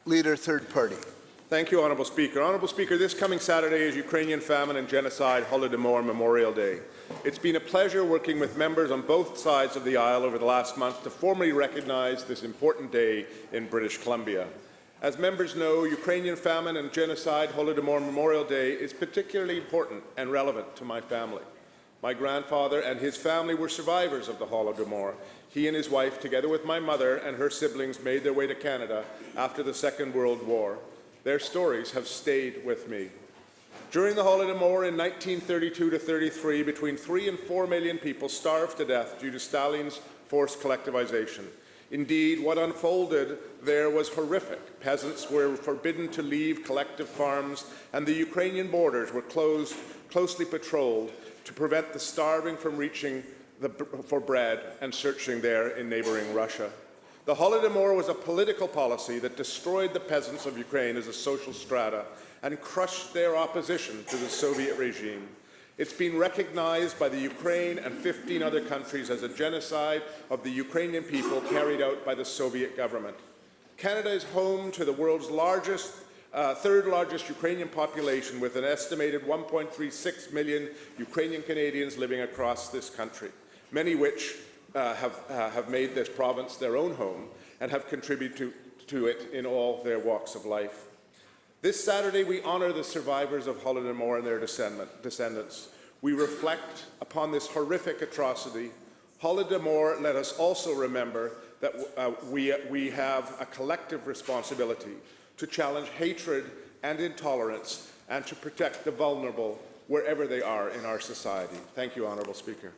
Leader, third party. Thank you, Honourable Speaker. Honourable Speaker, this coming Saturday is Ukrainian Famine and Genocide Holodomor Memorial Day. It's been a pleasure working with members on both sides of the aisle over the last month to formally recognise this important day in British Columbia. As members know, Ukrainian Famine and Genocide Holodomor Memorial Day is particularly important and relevant to my family. My grandfather and his family were survivors of the Holodomor. He and his wife, together with my mother and her siblings, made their way to Canada after the Second World War. Their stories have stayed with me. During the Holodomor in 1932-33, between 3 and 4 million people starved to death due to Stalin's forced collectivization. Indeed, what unfolded there was horrific. Peasants were forbidden to leave collective farms, and the Ukrainian borders were closely patrolled to prevent the starving from reaching for bread and searching there in neighboring Russia. The Holodomor was a political policy that destroyed the peasants of Ukraine as a social strata and crushed their opposition to the Soviet regime. It's been recognized by the Ukraine and 15 other countries as a genocide of the Ukrainian people carried out by the Soviet government. Canada is home to the world's third largest Ukrainian population, with an estimated 1.36 million Ukrainian Canadians living across this country, many which have made this province their own home and have contributed to it in all their walks of life. This Saturday, we honour the survivors of Holodomor and their descendants. We reflect upon this horrific atrocity. Holodomor let us also remember that we have a collective responsibility to challenge hatred and intolerance and to protect the vulnerable wherever they are in our society. Thank you, Honourable Speaker.